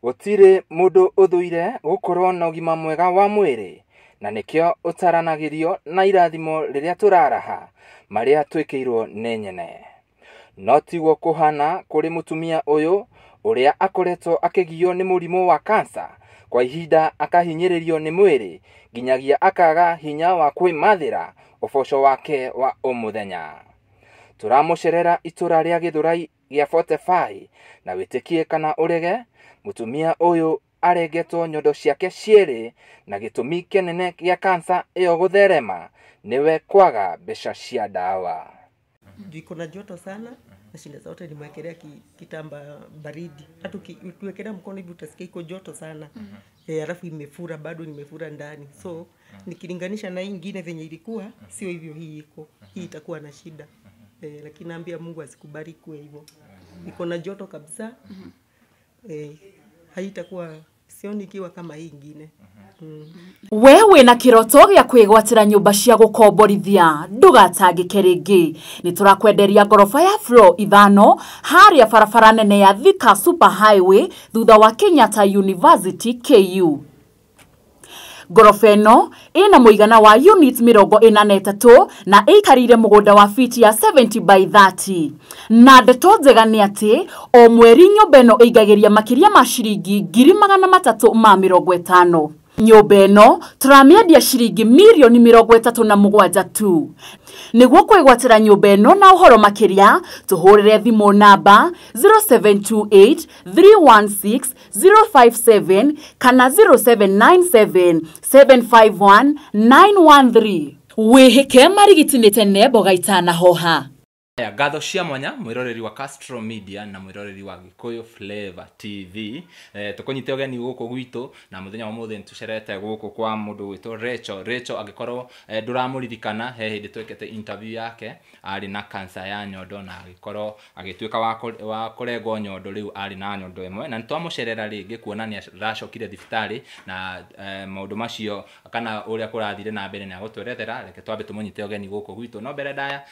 Gutire mundu uthuire gukorwo na ugima mwega wa mwiri, na nikio utaranagirio na irathimo riria turaraha maria twikirwo ni nyene. No tiguo kuhana kuri mutumia uyu uria akoretwo akigio ni murimu wa kansa kwa ihinda akahinyiririo ni mwiri nginyagia akaga hinya wa kwimathira uboco wake wa umuthenya. Turamucerera itura ria Githurai gia 45 na witikie kana urege mutumia uyu aregetwo nyondo ciake cieri na gitumi kinene gia kansa iyo gutherema niwe kwaga mbeca cia dawa. Jiko na joto sana na shinda zote nimwekelea kitamba baridi. Hata ukiwekelea mkono hivi utasikia iko joto sana. Alafu imefura, bado nimefura ndani. So nikilinganisha na hii nyingine venye ilikuwa sio hivyo hii iko. Hii itakuwa na shida. Lakini naambia Mungu asikubali kuwe hivyo. Iko na joto kabisa. Haitakuwa sioni ikiwa kama hii nyingine. Wewe na kiroto gya kwigwatira nyumba cia gukomborithia ndugatangike ringi ni turakwenderia gorofa ya floor 5 haria barabara nene ya Thika Super Highway thutha wa Kenyatta University KU. Gorofa ino ina muigana wa unit 43 na ikarire mugunda wa fiti ya 70 by 30. Na ndeto njega ni ati o mweri nyumba ino igagiria makiria ma ciringi 350,000. Nyumba ino turamiendia ciringi milioni 37 tu. Niguo kwigwatira nyumba ino na uhoro makiria tuhurire thimu namba 0728 316 057 kana 0797 751 913. Wihike marigitinite nebo gaitana hoha. Gatho cia mwanya mwiroreri wa Castro Media na mwiroreri wa Gikuyu Flavor TV tukunyite ogeni guku gwitu na muthenya wa muthe ntucerete guku kwa mundu gwito Rachel agikorwo nduramuririkana he hindi twekete interview yake ari na kansa ya nyondo na agikorwo agituika wa kuregwo nyondo riu ari na nyondo imwe na ntwamucerera ringi kuonania racokire thibitari na maundu macio kana uria kurathire na mbere na gutwerethera reke twambe tumunyite ogeni guku gwitu no mbere ndaya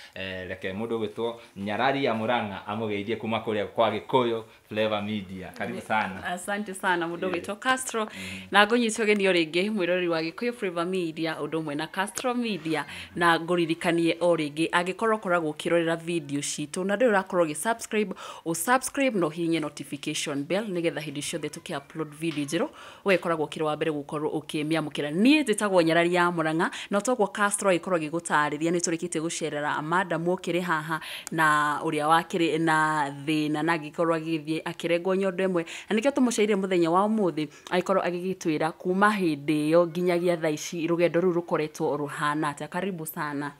reke mundu Nyarari ya Muranga amugeithie kuma kuria kwa Gikuyu Flavor Media. Karibu sana. Asante sana mundu gwito Castro na ngonyitio genio ringi mwirori wa Gikuyu Flavor Media undu mwe na Castro Media na nguririkanie o ringi agikorwo koragwo kirorera video citu na ndio urakorwo gi subscribe no hinye notification bell nigetha hindi ciothe tuki upload video jero we koragwo kiro wa mbere gukorwo ukimiamukira nie njitagwo Nyarari ya Muranga no togwo Castro ikorwo gigutariria ni turikite gucerera madam okire haha na uria wakire na thina na gikorwa githie akiregwo nyondo imwe na nikio tumuceire muthenya wa umuthi aikorwo agigitwira kuma hindi yo nginyagia thaici rugendo ru rukoretwo ruhana ata. Karibu sana.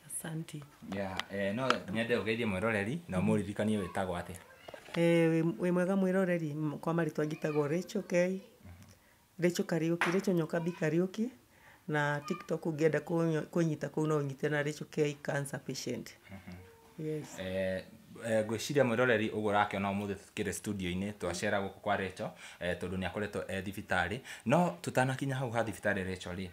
Asante. No nyende ugeithie mwiroreri na muririkanie wetagwo ate. We mwega mwiroreri kwa maritwa ngitagwo Rachel Kariuki, Rachel Nyoka Bi Kariuki. Na TikTok ungienda kunyita kuno unyite na Rachel K cancer patient. Yes. Gwiciria mwiroreri ugo rake na umuthe tukire studio ini twacera guku kwa Rachel tondu ni akoretwo thibitari no tutanakinya hau ha thibitari Rachel ri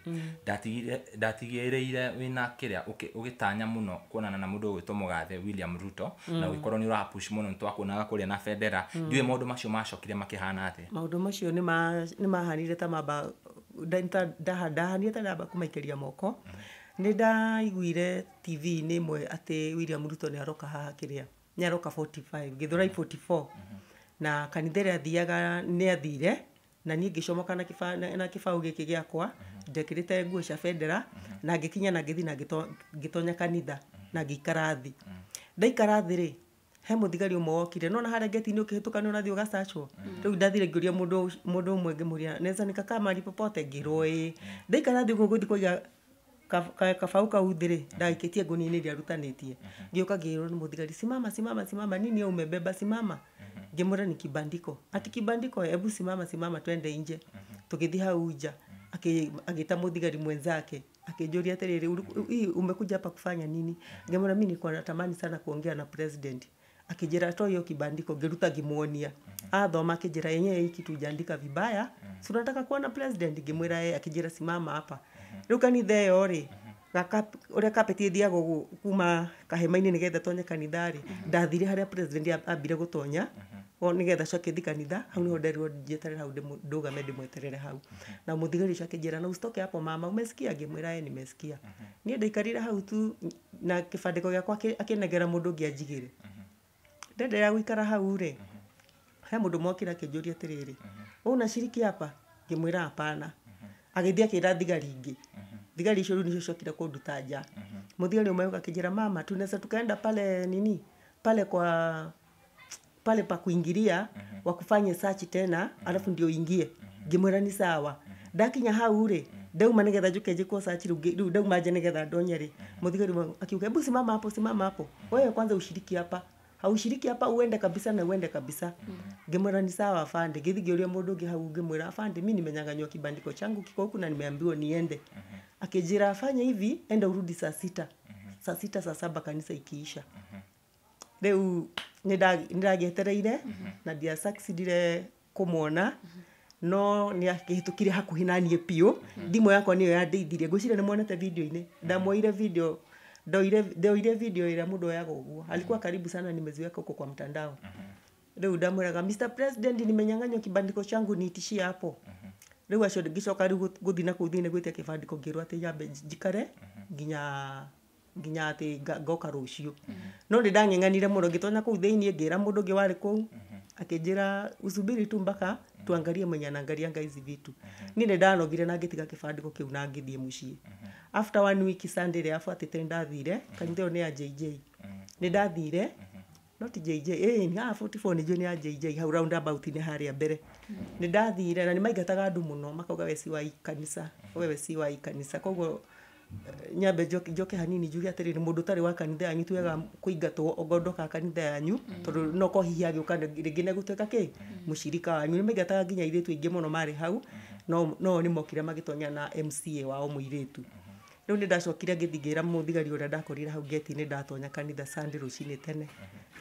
ndatigireire wina kiria ugitanya muno kuonana na mundu gwitwo Mugathe William Ruto na wikorwo ni urapush muno ntwakuonaga kuria na federa ndiwe maundu macio macokire makihana ate. Maundu macio ni mahanire ta mamba ndahanire ta namba kumaikeria moko. Ni ndaiguire TV ni mwe ate William Ruto ni aroka haha kiria ni aroka 45 Githurai 44 na kanithera athiaga ni athire na ni ngicomoka na kibau giki giakwa ndekirite nguo cia federa na ngikinya na ngithi na ngitonya kanitha na ngikarathi ndaikarathi ri he muthigari umwe wokire no na haria geti ni ukihituka ni unathi ugasachwo riu ndathire ngiuria mundu umwe ngimuria neza nikakama ripopote ngiroi ndaikarathi ugo guthi kuiga kafau kauthire ndaikitie nguni-ini ria rutanitie ngioka ngirwo ni muthigari simama nini umebeba simama ngimura ni kibandiko ati kibandiko hebu simama twende nje tugithi hau nja agita muthigari mwenzake akijuria atiriri umekuja hapa kufanya nini ngimura mimi niko natamani sana kuongea na president akijira to hiyo kibandiko ngiruta gimuonia athoma akijira yenyewe hiki tujandika vibaya si tunataka kuona president ngimwira yeye akijira simama hapa riu kanitha yo ri uria kapeti thiago kuma kahema-ini nigetha tonye kanithari ndathire haria president ambire gutonya o nigetha coke thi kanitha hau niho nderirwo njeterere hau ndugame ndimweterere hau na muthigari ucio akĩnjĩra na usitoke hapo mama umesikia ngĩmwĩra nimesikia niĩ ndaikarire hau tu na kĩbandĩko gĩakwa akĩnengera mũndũ ũngĩ anjigĩre ndenderea gũikara hau rĩ he mũndũ mokĩra akĩnjũria atĩrĩrĩ unashiriki hapa ngĩmwĩra hapana agĩthiĩ akĩra thigari ingĩ thigari icio rĩu nicio ciokire kũnduta nja muthigari ũmwe akĩnjĩra mama tunaweza tukaenda pale nini pale pale pa kuingilia wakufanye search tena alafu ndio uingie ngĩmwĩra ni sawa ndakinya hau rĩ ndauma nigetha njuke njikwo search rĩu ndauma nje nigetha ndonye rĩ muthigari akiuga hebu simama hapo wewe kwanza ushiriki hapa haushiriki hapa uende kabisa na uende kabisa ngĩmwĩra ni sawa afande gĩthi ngĩũria mũndũ ũngĩ hau ngĩmwĩra afande mimi nimenyang'anywa kibandiko changu kiko huku na nimeambiwa niende akijira afanye hivi enda urudi saa 6 saa 7 kanisa ikiisha rĩu nĩndagĩetereire na ndia succeedire kũmuona no nĩ akĩhĩtũkire hakuhĩ na niĩ piũ ndimũ yakwa nĩyo yandeithirie ngwĩciria nĩmuonete video-inĩ ndamuoire video ndoire video ĩrĩa mũndũ oyaga ũguo alikuwa karibu sana nimeziweka huko kwa mtandao rĩu ndamwĩraga Mr President nimenyang'anywa kibandiko changu niitishie hapo rĩu acio ngĩcoka rĩu gũthiĩ na kũu thĩinĩ gwĩtia kĩbandĩko ngĩrwo atĩ nyambe njikare nginya atĩ ngoka rũciũ no nĩndang'eng'anire mũno ngĩtonya kũu thĩinĩ ngĩra mũndũ ũngĩ warĩ kũu akĩnjĩra usubiri tu mpaka tuangalie mwenye anaangalianga hizi vitu niĩ nĩndanogire na ngĩtiga kĩbandĩko kĩu na ngĩthiĩ mũciĩ after 1 week Sunday rĩa afuatĩte nĩndathire kanitha ĩyo nĩ ya JJ nĩndathire not JJ ni 44 nĩjue nĩ ya JJ hau roundabout nĩ harĩa mbere nĩndathire na nĩmaingataga andũ mũno makauga we si wa kanisa koguo nyambe njoke hanini njuge atĩrĩrĩ mũndũ ũtarĩ wa kanitha yanyu tuega kũingatwo ogondoka kanitha yanyu tondũ no ko hihi agĩũka rĩngĩ nĩgũtuĩka kĩ mũcirika wanyu nĩmaingataga nginya airĩtu aingĩ mũno marĩ hau no nĩmokire magĩtonya na MCA wao mũirĩtu rĩu nĩndacokire ngĩthigĩra mũthigari ũrĩa ndakorire hau gate-inĩ ndatonya kanitha Sunday rũcinĩ tene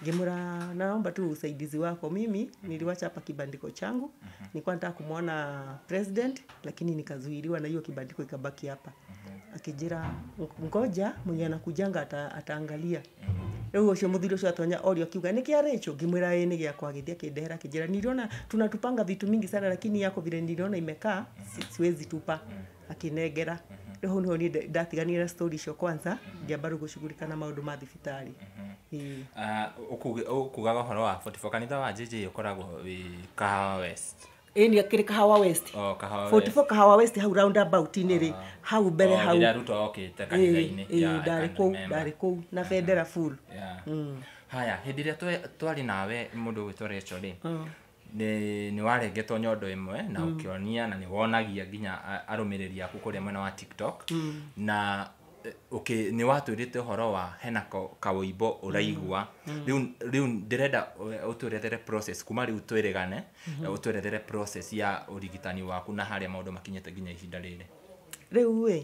ngĩmwĩra naomba tu usaidizi wako mimi niliwacha hapa kibandiko changu nilikuwa nataka kumwona president lakini nikazuiliwa na hiyo kibandiko ikabaki hapa akijira ngoja mwenye anakujanga ataangalia rĩu ũcio mũthiri ũcio atonya orio akiuga nĩ kĩa Rachel ngĩmwĩra nĩ gĩakwa gĩthia kĩndehera kĩnjĩra niliona tunatupanga vitu mingi sana lakini yako vile niliona imekaa siwezi tupa akinengera rĩu niho ni ndatiganira story icio kwanza ngĩamba rĩu gũshughulika na maũndũ ma thibitarĩ ukugaga ũhoro wa 44 kanitha wa JJ ũkoragwo wĩ Kahawa West ni akĩrĩ Kahawa West Kahawa 44 Kahawa West hau roundabout nĩ rĩ hau mbere hau nĩ Ruto okĩte kanitha-inĩ ya ndarĩ kũu na Federa full haya hĩndĩ ĩrĩa twarĩ nawe mũndũ ũgwĩtwo Rachel rĩ nĩ warengetwo nyondo ĩmwe na ũkĩonia na nĩ wonagia nginya arũmĩrĩri aku kũrĩa mwena wa TikTok na nĩ watwĩrĩte ũhoro wa hena kawĩimbo ũraigua rĩu ndĩrenda ũtwerethere process kuma rĩu twĩrĩgane ũtwerethere process ya ũrigitani waku na harĩa maũndũ makinyĩte nginya ihinda rĩrĩ rĩu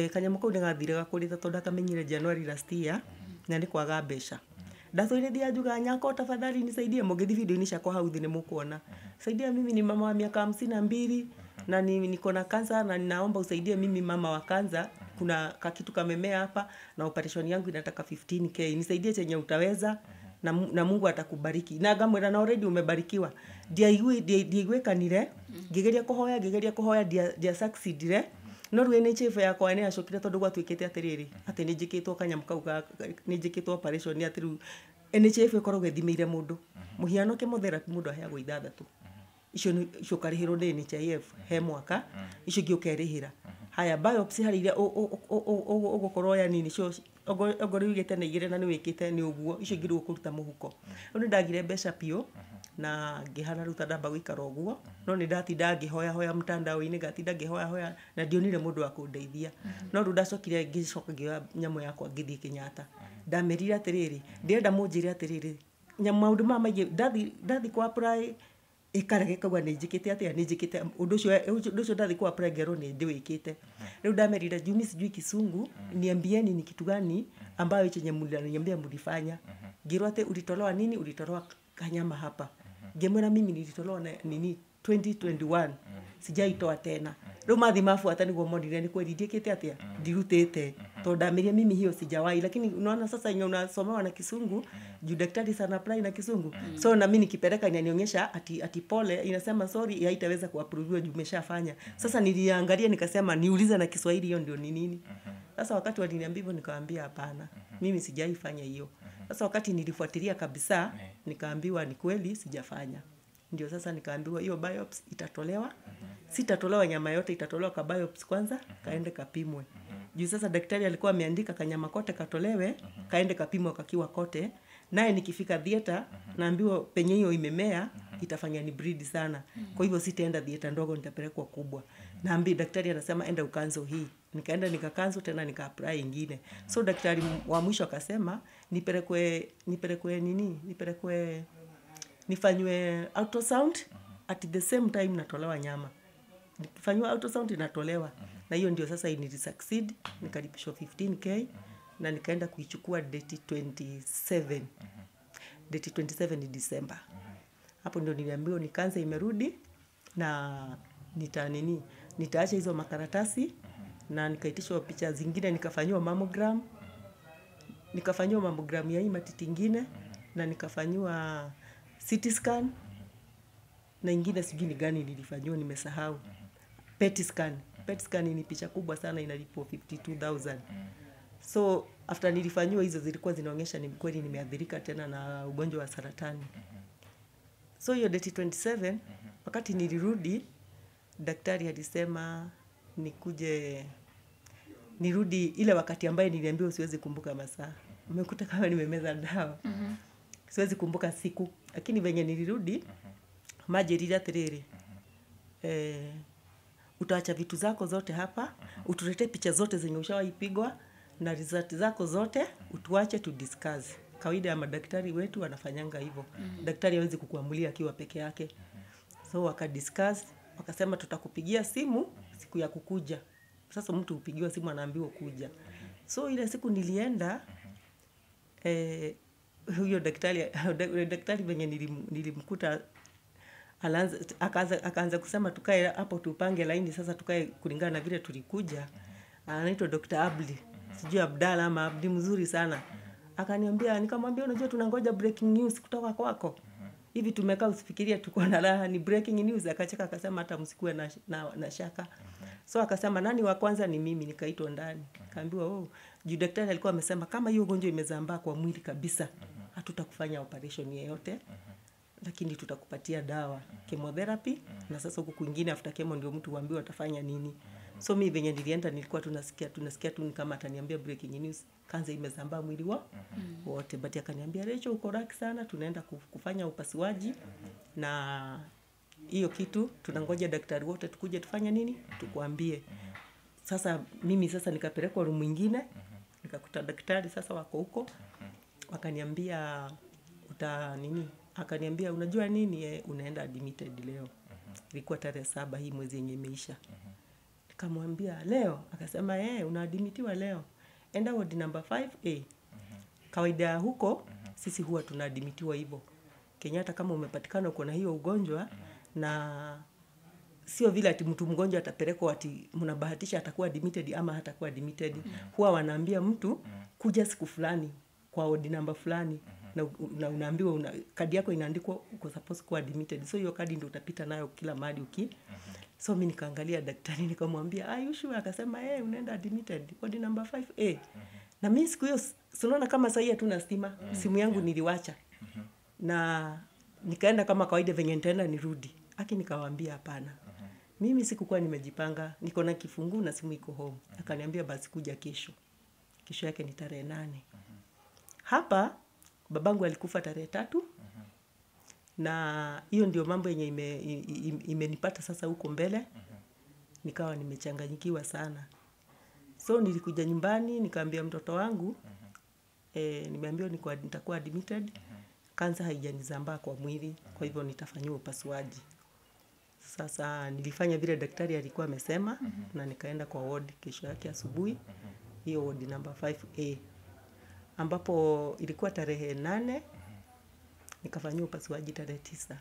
kanyamũ kau nĩgathire gakũrĩte tondũ ndakamenyire January last year na nĩ kwaga mbeca ndathũirithia njuga nyako tafadhali nisaidie mũngĩthi video-inĩ ciakwa hau thĩ nĩ mũkuona saidia mimi ni mama wa miaka 52 na niko na kansa na ninaomba usaidie mimi mama wa kansa kuna kakitu kamemea hapa na operation yangu inataka 15k nisaidie chenye utaweza na Mungu atakubariki na ngamwĩra na already umebarikiwa ndiaigwekanire ngĩgeria kuhoya dia succeedire no rĩu NHF yakwa nĩ acokire tondũ gwatuĩkĩte atĩrĩrĩ atĩ nĩ njĩkĩtwo kanyamũ kau nĩ njĩkĩtwo operation atĩ rĩu NHF ĩkoragwo ĩthimĩire mũndũ mũhiano chemotherapy mũndũ aheagwo 6 icio karĩhĩrwo nĩ NHIF he mwaka icio ingĩ ũkerĩhĩra haya biopsy harĩ iria ũgũkorwo ya nini cio ogori ugĩte na igĩrĩ na nĩ wĩkĩte nĩ ũguo icio ingĩ kũruta mũhuko rĩu nĩ ndagire mbeca piũ na ngĩhana rĩu ndamba gũikara ũguo no nĩ ndatinda ngĩhoya mtandao-inĩ ngatinda ngĩhoya na ndionire mũndũ wa kũndeithia no rĩu ndacokire ngĩcoka ngĩoya nyamũ yakwa ngĩthiĩ Kenyatta ndamerire atĩrĩrĩ ndĩrenda mũnjĩre atĩrĩrĩ maũndũ mama maingĩ ndathi kwa apply ikarege kauga nĩ njĩkĩte atĩa nĩ njĩkĩte ũndũ ũcio ndathi kwa apply ngero nĩ ndĩwĩkĩte rĩu ndamerire juni sijui kisungu niambieni ni kitu gani ambayo chenye mliniambia mlifanya ngirwa ate ulitolewa nini ulitolewa kanyama hapa ngĩmwĩra mimi nilitolewa nini 2021 sijaitoa tena. Rĩu mathi mafuata niguo monire ni kweli ndiĩkĩte atia ndirutĩte tondũ ndamĩria mimi hiyo sijawahi, lakini unaona sasa yenye unasomewa na Kisungu juu daktari sana apply na Kisungu. So na mimi nikipeleka inanionyesha ati pole, inasema sorry haitaweza kuapprove juu umeshafanya. Sasa niliangalia nikasema niulize na Kiswahili hiyo ndio ni nini. Sasa wakati waliniambia hivyo nikawaambia hapana, mimi sijaifanya hiyo. Sasa wakati nilifuatilia kabisa nikaambiwa ni kweli sijafanya. Ndio sasa nikaambiwa hiyo biopsy itatolewa. Sitatolewa nyama yote, itatolewa ka biopsy kwanza, kaende kapimwe. Juu sasa daktari alikuwa ameandika kanyama kote katolewe, kaende kapimwe kakiwa kote. Naye nikifika theater naambiwa penye hiyo imemea itafanya ni breed sana. Kwa hivyo sitaenda theater ndogo, nitapelekwa kubwa. Naambi daktari anasema enda ukanzo hii. Nikaenda nikakanzo tena nika apply ingine. So daktari wa mwisho akasema nipelekwe nifanywe ultrasound at the same time natolewa nyama. Nikifanywa ultrasound inatolewa. Na hiyo ndio sasa succeed, nikalipishwa 15k na nikaenda kuichukua date 27. Date 27 ni December. Hapo ndio niliambiwa ni kansa imerudi na nitaacha hizo makaratasi na nikaitishwa picha zingine, nikafanywa mammogram. Nikafanywa mammogram ya hii matiti ingine na nikafanywa CT scan na ingine sijui ni gani nilifanywa nimesahau. PET scan. PET scan ni picha kubwa sana inalipwa 52,000. So after nilifanywa hizo zilikuwa zinaonyesha ni kweli nimeathirika tena na ugonjwa wa saratani. So hiyo date 27 wakati nilirudi daktari alisema nirudi ile wakati ambaye niliambiwa siwezi kumbuka masaa. Umekuta kama nimemeza dawa. Siwezi kumbuka siku, lakini venye nilirudi maji iliatiriri. Utaacha vitu zako zote hapa, utuletee picha zote zenye ushawaipigwa na result zako zote, utuache tu discuss. Kawaida ya madaktari wetu wanafanyanga hivyo. Daktari hawezi kukuamulia akiwa peke yake. So wakadiscuss, wakasema tutakupigia simu siku ya kukuja. Sasa mtu upigiwa simu anaambiwa kuja. So ile siku nilienda huyo daktari venye nilimkuta akaanza kusema tukae hapo tupange laini sasa tukae kulingana na vile tulikuja. Anaitwa Dr. Abdi. Sijui Abdalla ama Abdi, mzuri sana. Akaniambia, nikamwambia unajua tunangoja breaking news kutoka kwako. Hivi tumekaa usifikiria tuko na raha ni breaking news. Akacheka akasema hata msikuwe na shaka. So akasema nani wa kwanza ni mimi, nikaitwa ndani. Kaambiwa juu daktari alikuwa amesema kama hiyo ugonjwa imezambaa kwa mwili kabisa, hatutakufanya operation yeyote. Lakini tutakupatia dawa, chemotherapy, na sasa huko kwingine after chemo ndio mtu huambiwa atafanya nini. So mimi venye nilienda nilikuwa tunasikia tu kama ataniambia breaking news, kansa imezambaa mwili wote. But akaniambia Rachel uko raki sana, tunaenda kufanya upasuaji na hiyo kitu tunangoja daktari wote tukuje tufanye nini tukuambie. Sasa mimi nikapelekwa room nyingine, nikakuta daktari sasa wako huko. Wakaniambia akaniambia unajua nini unaenda admitted leo. Ilikuwa tarehe 7 hii mwezi yenye imeisha. Nikamwambia leo, akasema unaadmitiwa leo. Enda ward number 5A. Kawaida huko sisi huwa tunaadmitiwa hivyo. Kenyatta kama umepatikana uko na hiyo ugonjwa na sio vile ati mtu mgonjwa atapelekwa ati mnabahatisha atakuwa admitted ama hatakuwa admitted. Huwa wanaambia mtu kuja siku fulani kwa ward number fulani. Na unaambiwa kadi yako inaandikwa uko supposed kuwa admitted. So hiyo kadi ndio utapita nayo kila mahali So mimi nikaangalia daktari nikamwambia are you sure? Akasema unaenda admitted ward number 5A. Na mimi siku hiyo sinaona kama sasa hatuna stima. Simu yangu niliwacha. Na nikaenda kama kawaida venye nitaenda nirudi. Nikawaambia hapana. Mimi sikukuwa nimejipanga, niko na kifungu na simu iko home. Akaniambia basi kuja kesho. Kesho yake ni tarehe 8. Hapa babangu alikufa tarehe 3. Na hiyo ndio mambo yenye imenipata sasa huko mbele. Nikawa nimechanganyikiwa sana. So nilikuja nyumbani nikaambia mtoto wangu nimeambiwa nitakuwa admitted. Kansa haijanizambaa kwa mwili, kwa hivyo nitafanywa upasuaji. Sasa nilifanya vile daktari alikuwa amesema na nikaenda kwa ward kesho yake asubuhi. Hiyo ward number 5A. Ambapo ilikuwa tarehe 8 nikafanywa upasuaji tarehe 9.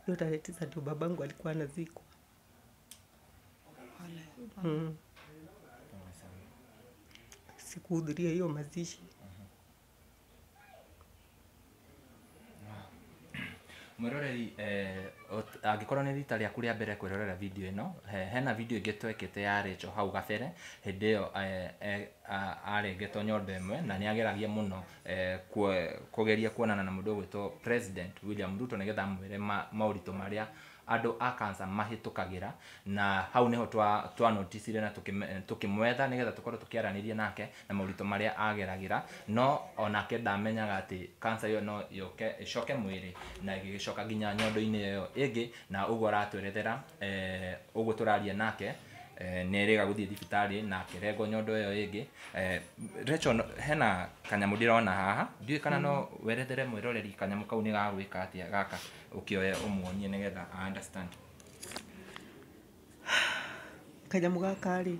Hiyo tarehe 9 ndio babangu alikuwa anazikwa. Sikuhudhuria hiyo mazishi. Mwiroreri angikorwo ni rita rĩa kũrĩa mbere kwĩrorera video ĩno, hena video ĩngĩ twekĩte ya Rachel hau gabere, hĩndĩ ĩyo arengetwo nyondo ĩmwe na nĩ ageragia mũno kũgeria kuonana na mũndũ ũgwĩtwo President William Ruto nĩgetha amwĩre maũritũ marĩa andũ a cancer mahĩtũkagĩra, na hau niho twa notice na tukimwetha nigetha tukorwo tukiaranĩria nake na maũritũ marĩa ageragĩra, no onake ndamenyaga atĩ cancer ĩyo no ĩcoke mwĩrĩ na ĩgĩcoka nginya nyondo-inĩ ĩyo ĩngĩ, na ũguo aratwerethera ũguo tũraria nake nĩrĩga gũthiĩ thibitarĩ na akĩrengwo nyondo ĩyo ĩngĩ. Rachel, hena kanyamũ ndĩrona haha, ndiũĩ kana no werethere mwĩroreri kanyamũ kau nĩ gagwĩka atĩa gaka, ũkĩoya ũmuonie nĩgetha understand. Kanyamũ gaka rĩ,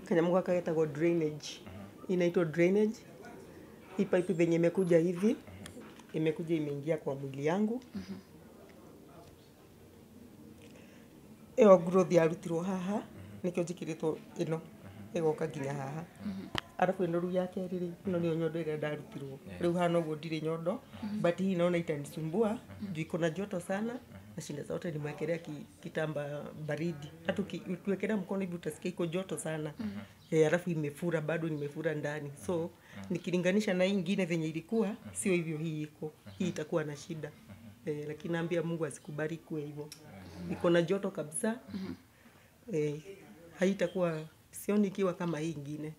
kanyamũ gaka getagwo drainage, inaitwa drainage. Hii pipe venye imekuja hivi, imekuja imeingia kwa mwili yangu. Eo growth yarutirwo haha, nikio njikirĩtwo ĩno ĩgoka nginya haha. Arabu ĩno rĩu ya kerĩ rĩ, ĩno nĩyo nyondo ĩrĩa ndarutirwo. Rĩu hana ũguo ndirĩ nyondo, but hii naona itanisumbua, juu iko na joto sana, na shida zote nimwekelea kitamba baridi. Hata ukiwekelea mkono hivi utasikia iko joto sana. Arafu imefura, bado nimefura ndani. So nikilinganisha na hii ingine venye ilikuwa, sio hivyo hii iko. Hii itakuwa na shida. Lakini naambia Mungu asikubali kuwe hivyo. Iko na joto kabisa. Haitakuwa, sioni ikiwa kama hii ingine.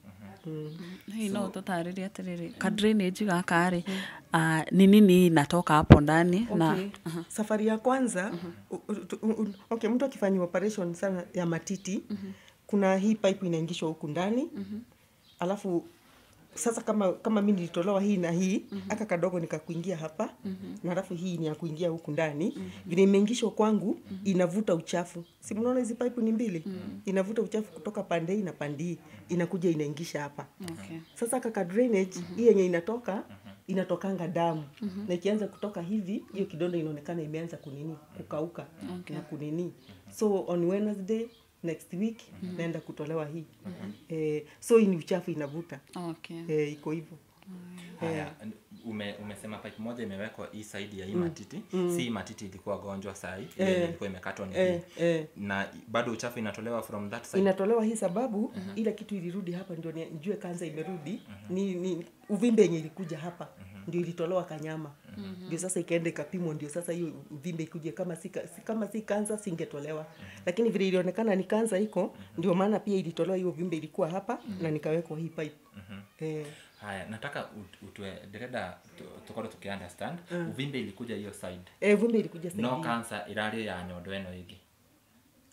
Hii no tutarĩrie atĩrĩrĩ, ka drainage gaka rĩ, ni nini natoka hapo ndani na safari ya kwanza, mtu akifanya operation sana ya matiti, kuna hii pipe inaingishwa huku ndani. Alafu sasa kama mimi nilitolewa hii na hii, aka kadogo nikakuingia hapa, na alafu hii ni ya kuingia huku ndani. Vile imeingishwa kwangu, inavuta uchafu. Si mnaona hizi pipe ni mbili? Inavuta uchafu kutoka pande hii na pande hii, inakuja inaingisha hapa. Sasa kaka drainage, hii yenye inatokanga damu. Na ikianza kutoka hivi, hiyo kidonda inaonekana imeanza kukauka na kunini. So on Wednesday next week naenda kutolewa hii. So hii ni uchafu inavuta. Iko hivyo. Haya, umesema pipe moja imewekwa hii side ya hii matiti. Si matiti ilikuwa gonjwa sai, ilikuwa imekatwa ni hii. Na bado uchafu inatolewa from that side. Inatolewa hii sababu ile kitu ilirudi hapa ndio nijue kanza imerudi. Ni uvimbe yenye ilikuja hapa ndio ilitolewa kanyama. Ndio sasa ikaenda ikapimwa, ndio sasa hiyo uvimbe ikuje. Kama si kanza singetolewa. Lakini vile ilionekana ni kanza iko, ndio maana pia ilitolewa hiyo uvimbe ilikuwa hapa na nikawekwa hii pipe. Haya, nataka dereda tukorwo tuki-understand. Uvimbe ilikuja hiyo side. Uvimbe ilikuja side. No cancer irari ya nyondo eno igi.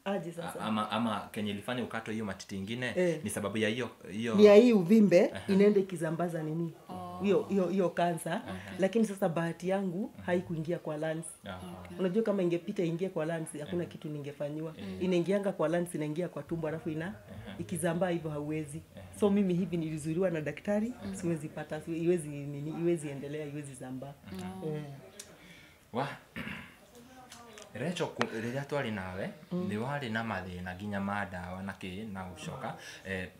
Aje sasa. Ama kenye ilifanya ukato hiyo matiti ingine ni sababu ya hiyo ni ya hii uvimbe inaenda ikizambaza nini? Hiyo kansa. Lakini sasa bahati yangu haikuingia kwa lungs. Unajua kama ingepita ingie kwa lungs hakuna kitu ningefanywa. Inaingianga kwa lungs, inaingia kwa tumbo, alafu ikizambaa hivyo hauwezi. So mimi hivi nilizuiliwa na daktari, siwezi pata, iwezi endelea, iwezi zambaa. Rachel, rĩrĩa twari nawe nĩ warĩ na mathĩna nginya ma ndawa na gũcoka.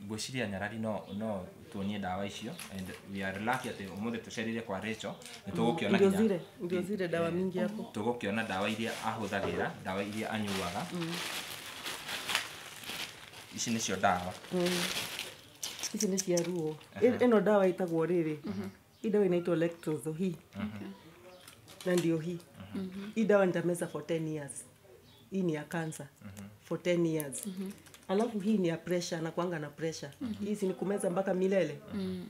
Ngwĩciria Nyarari no tuonie ndawa icio, and we are lucky atĩ ũmũthĩ tũcerire kwa Rachel nĩ tũgũkĩona ndio zile dawa mingi hapo. Tũgũkĩona ndawa iria ahũthagĩra, ndawa iria anyuaga. Ici nĩcio ndawa. Ici nĩ cia ruo. Ĩno dawa itagwo rĩrĩ. Hii dawa inaitwa Lactose hii. Na ndio hii. Hii dawa nitameza for 10 years. Hii ni ya cancer for 10 years. Alafu hii ni ya pressure, na kuanga na pressure. Hii si ni kumeza mpaka milele.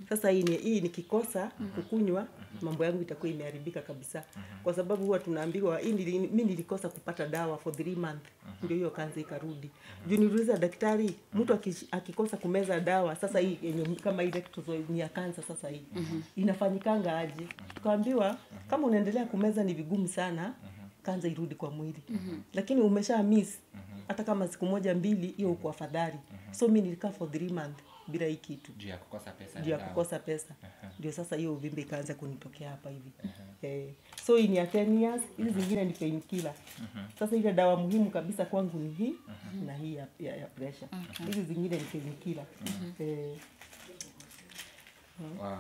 Sasa hii nikikosa kukunywa, mambo yangu itakuwa imeharibika kabisa. Kwa sababu huwa tunaambiwa mimi nilikosa kupata dawa for 3 months. Ndio hiyo kansa ikarudi. Juu niliuliza daktari, mtu akikosa kumeza dawa, sasa hii kama ile ni ya kansa, sasa hii inafanyikanga aje? Tukaambiwa kama unaendelea kumeza ni vigumu sana kansa irudi kwa mwili. Lakini umesha miss hata kama siku moja mbili, hiyo uko afadhali. So mimi nilikaa for 3 months bila hii kitu. Juu ya kukosa pesa. Juu ya kukosa pesa. Ndio sasa hiyo uvimbe ikaanza kunitokea hapa hivi. So hii ni ya 10 years, hizi zingine ni painkiller. Sasa ile dawa muhimu kabisa kwangu ni hii na hii ya pressure. Hizi zingine ni painkiller. Wow.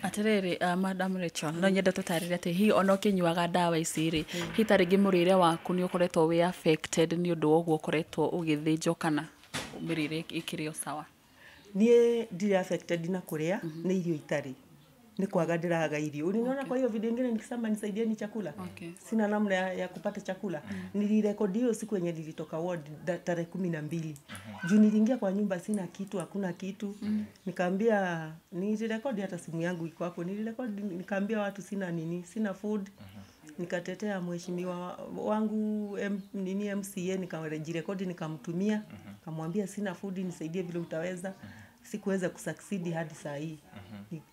Atiriri Madam Rachel no nyenda tutarire ati hi ono kinyuaga dawa ici ri hitarigi murire waku ni ukoretwo we affected ni undu ogwo ukoretwo ugithinjo kana mirire ikirio sawa nie ndire affected na kuria ni irio itari ni kwaga ndiraga irio unaona. Kwa hiyo video nyingine nikisema nisaidieni chakula, sina namna ya kupata chakula. Nilirekodi hiyo siku yenye nilitoka ward tarehe 12. Juu niliingia kwa nyumba sina kitu, hakuna kitu. Nikaambia nilirekodi, hata simu yangu iko hapo, nilirekodi nikaambia watu sina food. Nikatetea mheshimiwa wangu MCA, nikajirekodi nikamtumia, nikamwambia sina food, nisaidie vile utaweza. Sikuweza kusucceed hadi saa hii.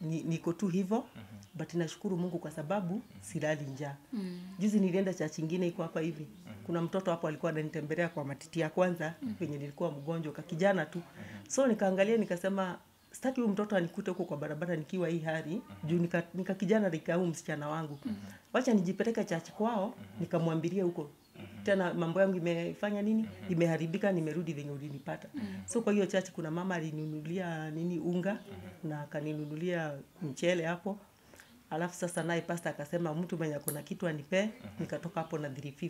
Niko tu hivyo, but nashukuru Mungu kwa sababu silali njaa. Juzi nilienda church nyingine iko hapa hivi. Kuna mtoto hapo alikuwa ananitembelea kwa matiti ya kwanza kwenye nilikuwa mgonjwa, kijana tu. So nikaangalia nikasema sitaki huyu mtoto anikute huko kwa barabara nikiwa hii hali. Juu nika kijana nikau msichana wangu. Wacha nijipeleke church kwao, nikamwambiria huko. Tena mambo yangu imefanya nini? Imeharibika, nimerudi venye ulinipata. So kwa hiyo church kuna mama alininunulia unga na akaninunulia mchele hapo. Alafu sasa naye pastor akasema mtu mwenye kuna kitu anipe, nikatoka hapo na 350.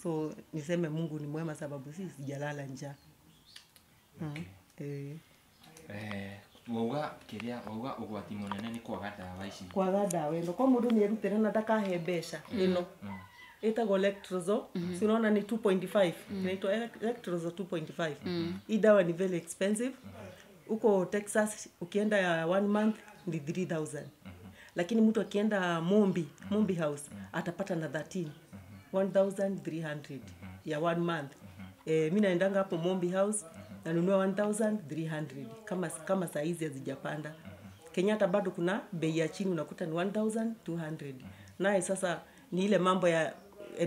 So niseme Mungu ni mwema sababu sisi sijalala njaa. Wauga kiria wauga ugwati munene ni kwaga dawa ici. Kwaga dawa ndo kwa mundu ni erutira na ndakahe mbeca ino. Itagwo Lectrozole, si unaona ni 2.5. Inaitwa Lectrozole 2.5. Hii dawa ni very expensive. Uko Texas ukienda ya 1 month ni 3000. Lakini mtu akienda Mombi House atapata na 1300 ya 1 month. Mimi naendanga hapo Mombi House nanunua 1300 kama saa hizi hazijapanda. Kenyatta bado kuna bei ya chini unakuta ni 1200. Naye sasa ni ile mambo ya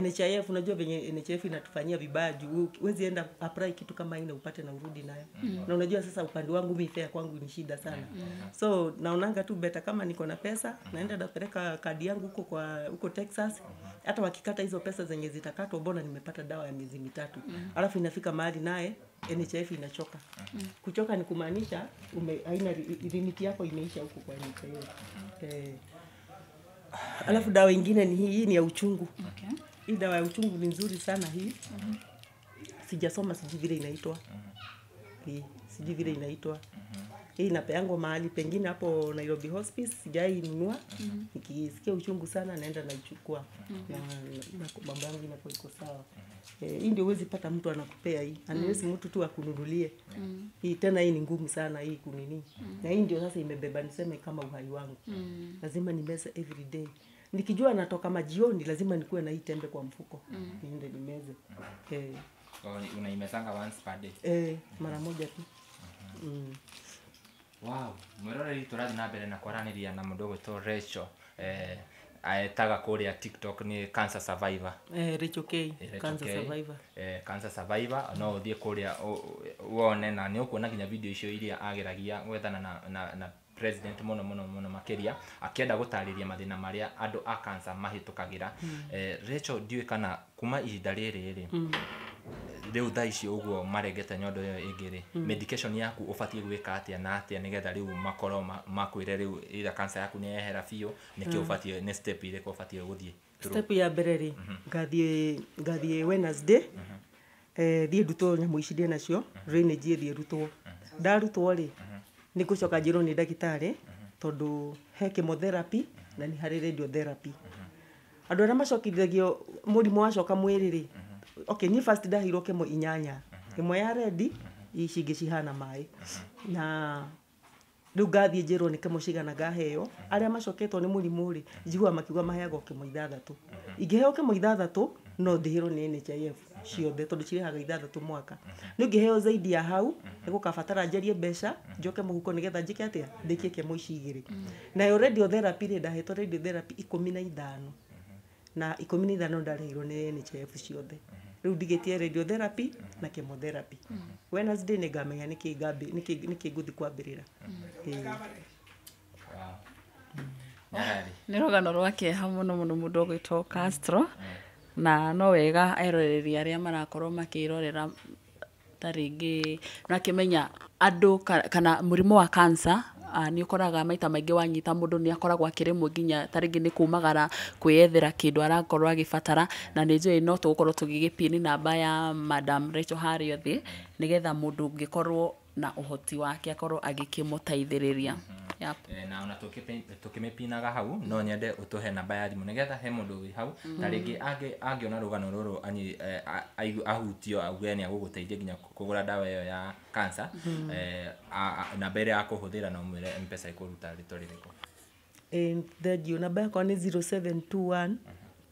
NHIF, unajua venye NHIF inatufanyia vibaya juu huwezi enda apply kitu kama ina upate na urudi nayo. Na unajua sasa upande wangu mimi fare kwangu ni shida sana. So naonanga tu beta kama niko na pesa naenda napeleka kadi yangu huko Texas. Hata wakikata hizo pesa zenye zitakatwa bona nimepata dawa ya miezi 3. Alafu inafika mahali naye NHIF inachoka. Kuchoka ni kumaanisha haina limit yako imeisha huko kwa NHIF. Alafu dawa nyingine ni hii ni ya uchungu. Hii dawa ya uchungu ni nzuri sana hii. Sijasoma sijui vile inaitwa. Sijui vile inaitwa. Hii inapeangwa mahali pengine hapo Nairobi Hospice, sijainunua. Nikisikia uchungu sana naenda nachukua. Na mambo yangu inakuwa iko sawa. Hii ndio huwezi pata mtu anakupea hii. Anaweza mtu tu akununulie. Hii tena hii ni ngumu sana hii kunini. Na hii ndio sasa imebeba niseme kama uhai wangu. Lazima nimeze every day. Nikijua natoka majioni lazima nikuwe na hii tembe kwa mfuko. Niende nimeze. Unaimezanga once per day? Mara moja tu. Wow, mwerore turathi na mbere na kwaraniria na mundu gwitwo Rachel. Aetaga kuria TikTok ni cancer survivor. Rachel K, cancer survivor. Cancer survivor no uthie kuria wone na ni ukuona ginya video icio iria ageragia gwethana na president muno makeria akienda gutariria mathina maria andu a cancer mahitukagira. Rachel ndiwe kana kuma ihinda riri riu thaa ici uguo marengete nyondo yo ingiri medication yaku ubatie gwika atia na atia nigetha riu makoro makwire riu ira cancer yaku ni ehera biu niki ubatie ni step ile ko ubatie guthie step ya bereri gathie Wednesday thie nduto nyamu ici ndie nacio drainage thie rutwo ndarutwo ri ni gucoka njiro ni ndagitari tondu he chemotherapy na ni hari radiotherapy. Andu ara macokithagio murimu wacoka mwiriri okay, ni first ndahirwo kemo 8 imwe ya red ici ngicihana mai na riu ngathie njiro ni kemo cigana ngaheo aria macoketwo ni murimu ri njigua makiuga maheagwo kemo 6 ingiheo kemo 6 no ndihiro ni NHIF ciothe tondu cirehaga 6 mwaka. Ni ngiheo zaidi ya hau nigukabatara njerie mbeca njoke muhuko nigetha njike atia ndikie kemo ici 2 na radiotherapy ri ndahetwo radiotherapy 15 na 15 ndarehirwo ni NHIF ciothe. Riu ndigetie radiotherapy na chemotherapy. Wednesday ni ngamenya niki nguthi kwambirira. Nyarari. Nĩ rũgano rwa kĩeha mũno mũno mũndũ ũgwĩtwo Castro, na no wega eroreri arĩa marakorwo makĩrorera ta rĩngĩ nakĩmenya andũ kana mũrimũ wa cancer nĩ ũkoraga maita maingĩ wanyita mũndũ nĩ akoragwo akĩremwo nginya ta rĩngĩ nĩ kumagara kwĩyethera kĩndũ arakorwo agĩbatara, na nĩ njũĩ no tũgũkorwo tũgĩgĩpini namba ya Madam Rachel harĩa thĩ nĩgetha mũndũ ũngĩkorwo na ũhoti wake akorwo agĩkĩmũteithĩrĩria. Na ona tukimepinaga hau no nyende utuhe namba ya thimu nigetha he mundu wi hau ta ringi angiona rugano ruru ahutio auge ni aguguteithia nginya kugura dawa iyo ya cancer namba ĩrĩa akuhuthira na umwire M-Pesa ikuruta rito ririko. Thengio namba yakwa ni 0721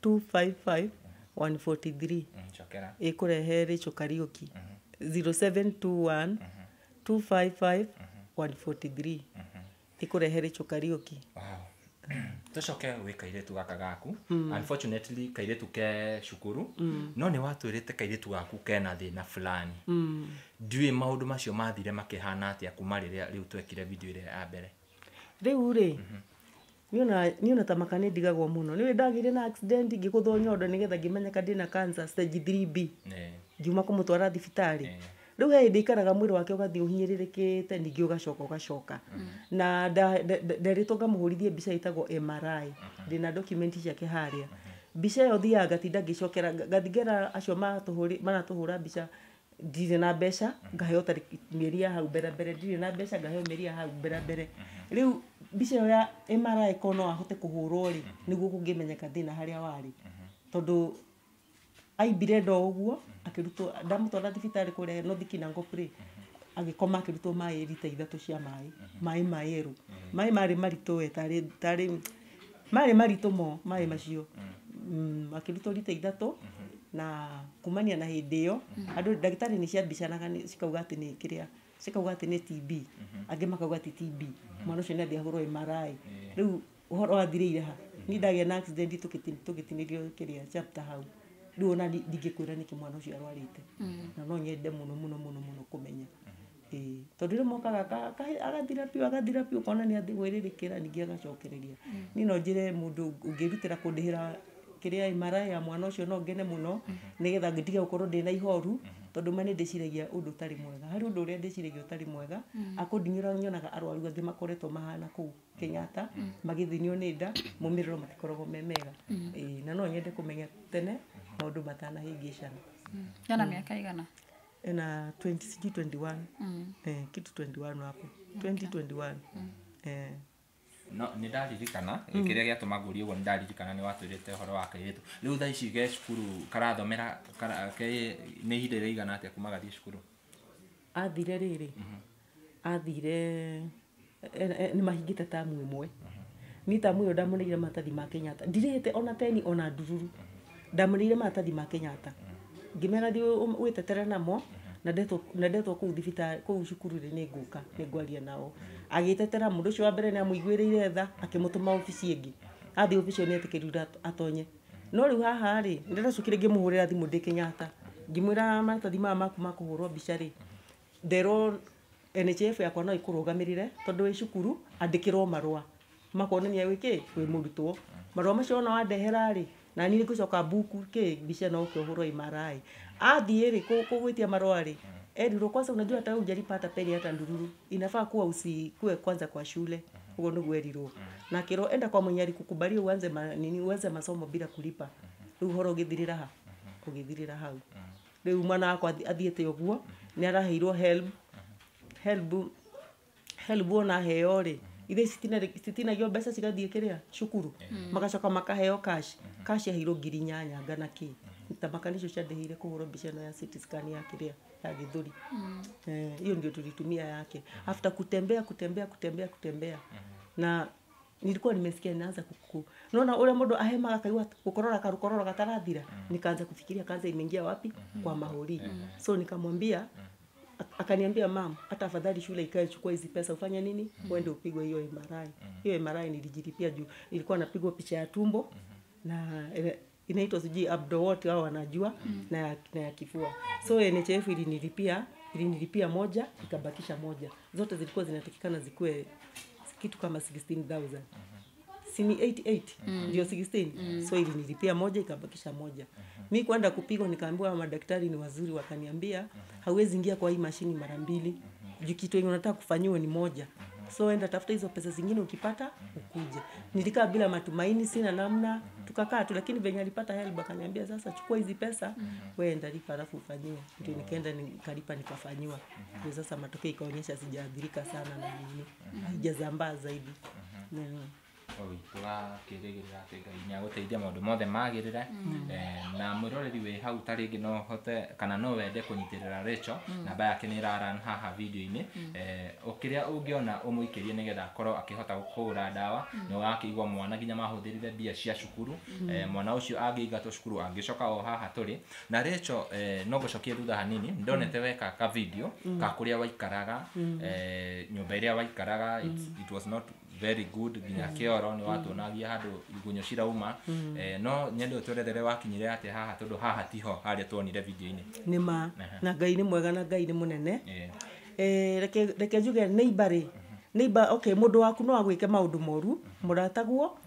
255 143 chokera ikurehe Rachel Kariuki 0721 255 143 ikurehe Rachel Kariuki. Wow. Tucoke wi kairetu gaka gaku. Unfortunately kairetu ke cukuru no ni watwirite kairetu gaku kena thina fulani. Ndiwe maundu macio mathire makihana atia kuma riria riu twekire video ile ya mbere. Riu ri niona ta makane ndigagwo muno ni ndagire na accident ngikuthonyondo nigetha ngimenyeka ndina cancer stage 3B ngiuma kumutwara thibitari. Riu he ndikaraga mwiri wake ugathii uhinyiririkite ningi ugacoka na nderitwo ngamuhurithie mbica itagwo MRI ndina document ciake haria mbica yo thia gatinda ngicokera gathigera acio manatuhura mbica ndire na mbeca ngaheo mieri ya hau mbere ndire na mbeca ngaheo mieri ya hau mbere riu mbica yo ya MRI kono ahote kuhurwo ri niguo kungimenyeka thina haria wari tondu aimbire ndo uguo akirutwo ndamutwara thibitari kure no thikinango pre agikoma akirutwo mai lita 3 cia mai maeru mai mari marito we tari mari marito mo mai macio akirutwo lita 3 na kumania na hindi yo andu dagitari ni cia bicanaga ni cikauga ati ni kiria cikauga ati ni TB angi makauga ati TB mwana ucio ni athi ahurwo MRI riu uhoro wathirire ha ni ndagia na accident tukitinirio kiria chapter hau riu ona ndingikwira niki mwana ucio arwarite na no nyende muno kumenya tondu ri mokaga agathira piu kona ni athi gwiririkira ningi agacokereria ni no njire mundu ungirutira kundihira kiria MRI ya mwana ucio no ngene muno nigetha ngitige gukorwo ndina ihoru tondu mane ndiciragia undu tari mwega hari undu uria ndiciragia utari mwega akundingira nyonaga arwaru athi makoretwo mahana ku Kenyatta magithinio ni nda mumiriro matikoragwo memega na no nyende kumenya tene maundu matana hingicana. Yana miaka igana? Na 2021 kitu 21 hapo 2021 no ni ndaririkana kiria giatuma nguri uguo ni ndaririkana ni watwirite horo wa kairetu riu tha ici ge cukuru karathomera ni ihinda igana atia kuma gathii cukuru athire riri athire ni mahingite tamu imwe ni tamu yo ndamuneire matathi ma Kenyatta ndirite ona teni ona ndururu ndamuneire matathi ma Kenyatta ngimera thi wetetera namo na ndetwo ku thibitari ku cukuru ri ni nguka ni ngwaria nao agitetera mundu cio wa mbere ni amuiguireire tha akimutuma ofisi ingi athi ofisi ni etikirira atonye no riu haha ri ndĩracukire ngimuhurira thimu ndi Kenyatta ngimwira matathi maku makuhurwo mbica ri ndero NHF yakwa no ikurugamirire tondu wi cukuru andikirwo marua makonania wiki wi murutwo marua macio no andehera ri na ni ngucoka buku mbica no ukihurwo MRI athie ri kugwitia marua ri erirwo kwanza unajua hata hujalipata peni hata ndururu inafaa kuwa usikue kwanza kwa shule huko ndugu erirwo na kiro enda kwa mwenyari kukubalia uanze masomo bila kulipa riu horo githirira hau riu mwana akwa athiete uguo ni araheirwo help ona heo ri ithe sitina gyo mbeca cigathie kiria cukuru magacoka makaheo cash yaheirwo 8,000 ngana ki tamakanisho cia ndehire kuhurwo mbica no ya CT scan ya kiria ya githuri hiyo ndio tulitumia yake after kutembea na nilikuwa nimesikia naanza naona ule mmoja ahema akaigwa kukorora karukorora gatarathira nikaanza kufikiria kaza imeingia wapi kwa mahori so nikamwambia akaniambia mama hata afadhali shule ikae chukua hizi pesa ufanya nini uende upigwe hiyo MRI nilijilipia juu ilikuwa napigwa picha ya tumbo na inaitwa siji abdo wote hao wanajua na ya kifua so NHF ilinilipia moja ikabakisha moja zote zilikuwa zinatakikana zikue kitu kama 16,000 sini 88 ndio 16 so ilinilipia moja ikabakisha moja. Mimi kwenda kupigwa nikaambiwa madaktari ni wazuri, wakaniambia hauwezi ingia kwa hii mashini mara mbili. Kitu yenye unataka kufanyiwa ni moja. So enda tafuta hizo pesa zingine, ukipata ukuje. Nilikaa bila matumaini, sina namna, tukakaa tu, lakini venye alipata help akaniambia sasa chukua hizi pesa wewe enda lipa alafu ufanyiwe. Ndio nikaenda nikalipa nikafanyiwa. Ndio sasa matokeo ikaonyesha sijaathirika sana na nini. Haijazambaa zaidi. Tugakĩrĩgĩrĩra atĩ Ngai nĩagũteithia maũndũ mothe magĩrĩre. Na mwĩroreri wĩ hau ta rĩngĩ no hote kana no wende kũnyitĩrĩra Rachel, namba yake nĩ ĩraran haha video-inĩ. Ũkĩrĩa ũngĩona ũmũikĩrie nĩgetha akorwo akĩhota kũgũra ndawa, nĩ wakĩigua mwana nginya mahũthĩrire mbia cia cukuru. Mwana ũcio angĩingatwo cukuru angĩcoka o haha tũrĩ. Na Rachel no gũcokie thutha hanini, ndonete weka ka video ka kũrĩa waikaraga, nyũmba ĩrĩa waikaraga, it was not very good, nginya kĩoro nĩ watuonagia handũ igunyũ cirauma. No nyende ũtwerethere wakinyire atĩ haha tondũ haha tiho harĩa tuonire video-inĩ. Nĩma na Ngai nĩ mwega na Ngai nĩ mũnene. Reke njuge neighbor okay, mũndũ waku no agwĩke maũndũ moru, mũrataguo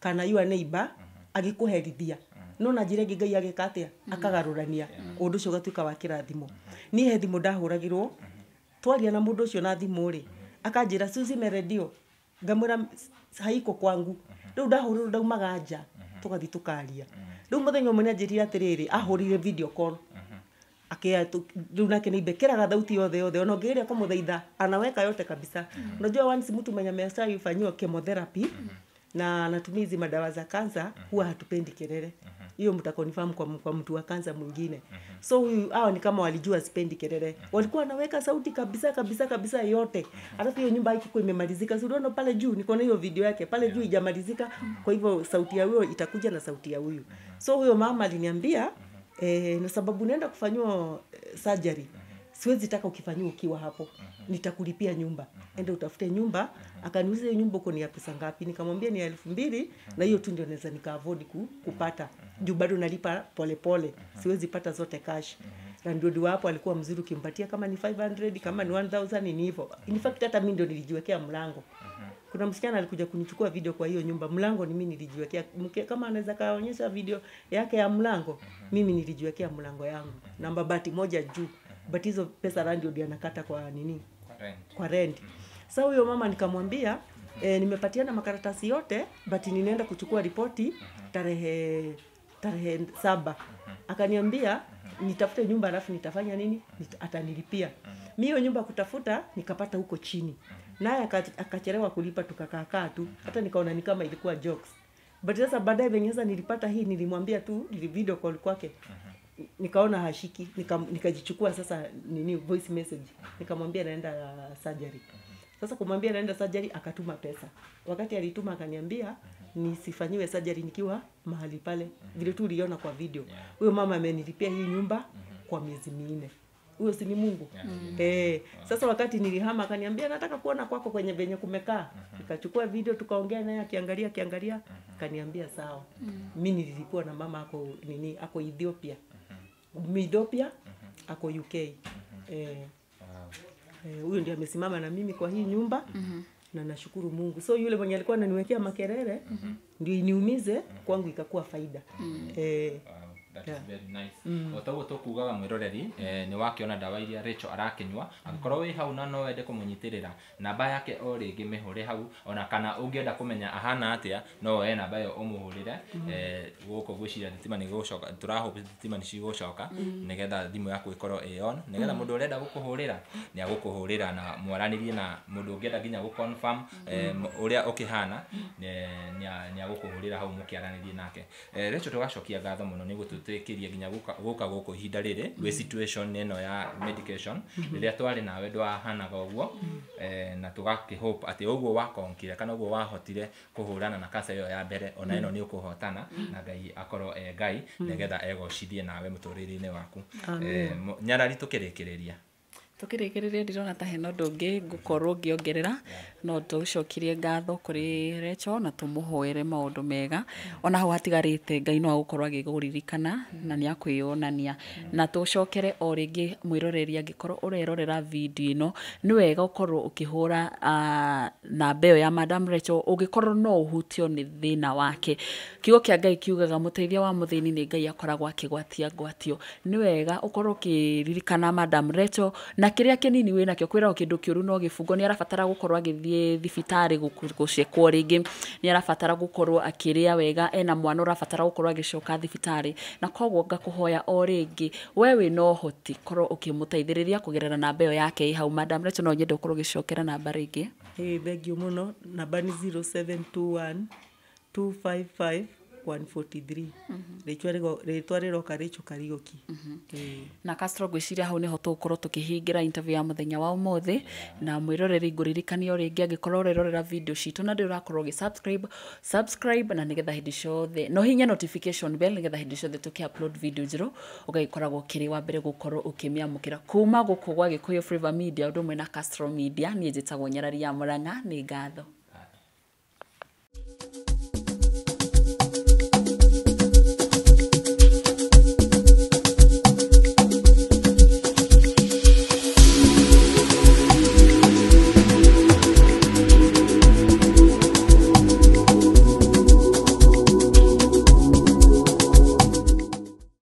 kana yua neighbor agĩkũherithia. No na njĩra ĩngĩ Ngai agĩka atĩa akagarũrania ũndũ ũcio ũgatuĩka wa kĩrathimo. Niĩ he thimũ ndahũragĩrwo, twaria na mũndũ ũcio na thimũ rĩ, akanjĩra Suzy radio ngamwĩra haiko kwangu. Rĩu ndahũrĩrwo ndaumaga nja tũgathi tũkaria. Rĩu mũthenya ũmwe nĩanjĩrire atĩrĩrĩ, ahũrire video call rĩu nake nĩimbekeraga thauti yothe ona ũngĩgeria kũmũthaitha anaweka yote kabisa. Unajua once mtu mwenye ameshafanyiwa chemotherapy na anatumia hizi madawa za kansa huwa hatupendi kelele. Hiyo mtakonfirm kwa mtu wa kansa mwingine. So huyu hao ni kama walijua sipendi kelele. Walikuwa wanaweka sauti kabisa yote. Alafu hiyo nyumba ikikuwa imemalizika. So unaona pale juu niko na hiyo video yake. Pale juu ijamalizika, kwa hivyo sauti ya huyo itakuja na sauti ya huyu. So huyo mama aliniambia na sababu naenda kufanywa surgery. Siwezi taka ukifanywa ukiwa hapo. Nitakulipia nyumba. Enda utafute nyumba. Akaniuliza hiyo nyumba uko ni ya pesa ngapi? Nikamwambia ni 2,000 na hiyo tu ndio naweza nika-afford kupata. Juu bado nalipa pole. Siwezi pata zote cash. Na ndio hapo alikuwa mzuri, ukimpatia kama ni 500 kama ni 1000 ni hivyo. In fact hata mimi ndio nilijiwekea mlango. Kuna msichana alikuja kunichukua video kwa hiyo nyumba, mlango ni mimi nilijiwekea. Kama anaweza kaonyesha video yake ya mlango, mimi nilijiwekea mlango yangu na mabati moja juu. But hizo pesa randi ndio anakata kwa nini? Kwa rent. Sasa huyo mama nikamwambia nimepatiana makaratasi yote but ninaenda kuchukua ripoti tarehe 7. Akaniambia nitafute nyumba alafu nitafanya nini? Atanilipia. Mimi hiyo nyumba kutafuta nikapata huko chini. Naye akachelewa kulipa, tukakaa tu. Hata nikaona ni kama ilikuwa jokes. But sasa baadaye venye nilipata hii, nilimwambia tu video call kwake. Nikaona hashiki, nikajichukua sasa nini voice message. Nikamwambia naenda surgery. Sasa kumwambia naenda surgery akatuma pesa. Wakati alituma akaniambia nisifanyiwe surgery nikiwa mahali pale. Vile tu uliona kwa video. Huyo mama amenilipia hii nyumba kwa miezi 4. Huyo si ni Mungu? Sasa wakati nilihama akaniambia nataka kuona kwako kwenye venye kumekaa. Nikachukua video tukaongea naye akiangalia akaniambia sawa. Mimi nilikuwa na mama ako Ethiopia. Ethiopia ako UK. Huyo ndiye amesimama na mimi kwa hii nyumba. Na nashukuru Mungu. So yule mwenye alikuwa ananiwekea makelele ndio iniumize, kwangu ikakuwa faida. That is very nice. Otaguo tukugaga mwiroreri ni wakiona ndawa iria Rachel arakinywa, agikorwo wi hau na no wende kumunyitĩrĩra, namba yake o ringi mihũre hau, ona kana ungienda kumenya ahana atia no woe namba yo umuhũrĩre. Gũkũ gwĩciria thitima nĩ gũcoka, tũrahope thitima nĩ cigũcoka nigetha thimũ yaku ikorwo on, nigetha mũndũ ũrenda gũkũhũrĩra nĩ agũkũhũrĩra na mwaranĩrie na mũndũ ũngĩenda nginya gũconfirm ũrĩa ũkĩhana nĩ agũkũhũrĩra hau mũkĩaranĩrie nake. Rachel tugacokia ngatho mũno nĩ gũtũtĩkĩria nginya gũka gũkũ ihinda rĩrĩ gwĩ situation ĩno ya medication rĩrĩa twarĩ nawe ndwahanaga ũguo, na tũgakĩhope atĩ ũguo wakonkire kana ũguo wahotire kũhũrana na kanca ĩyo ya mbere, ona ĩno nĩ ũkũhotana na Ngai akorwo Ngai nigetha egocithie nawe mũtũrĩre-inĩ waku. Nyarari tũkĩrĩkĩrĩria tukirikiriria ndirona ta hena undu ungi ngukorwo ngiongerera no tucokirie ngatho kuri Recho na tumuhoere maundu mega ona hau hatigarite Ngai no agukorwo agiguririkana na ni akwionania na tucokere o ringi mwiroreri angikorwo urerorera video ino ni wega ukorwo ukihura namba iyo ya Madam Recho ungikorwo no uhutio ni thina wake kiugo kia Ngai kiugaga muteithia wa muthini ni Ngai akoragwo akigwatia ngwatio ni wega ukorwo ukiririkana Madam Recho na kiria kinini wina kio kwira kindu kiuru no gifungo ni arabatara gukorwo agithie thibitari gucekwo ringi ni arabatara gukorwo akiria wega ena mwana arabatara gukorwo agicoka thibitari na kogwo ngakuhoya o ringi wewe no hoti korwo ukimuteithiriria kugerera namba iyo yake hau Madam Recho no nyende ukorwo gicokera namba ringi thengio muno namba ni 0721 255 143 ritwa riroka Recho Kariuki na Castro gwiciria hau niho tukorwo tukihingira interview ya muthenya wa umuthi na mwiroreri nguririkania o ringi angikorwo urerorera video citu na ndio urakorwo subscribe na nigetha hindi ciothe no hinya notification bell nigetha hindi ciothe tuki-upload video njeru ugagikoragwo kiri wa mbere gukorwo ukimiamukira kuma guku gwa Gikuyu Flavour Media undu mwe na Castro Media ni njitagwo Nyarari ya Murang'a ni ngatho.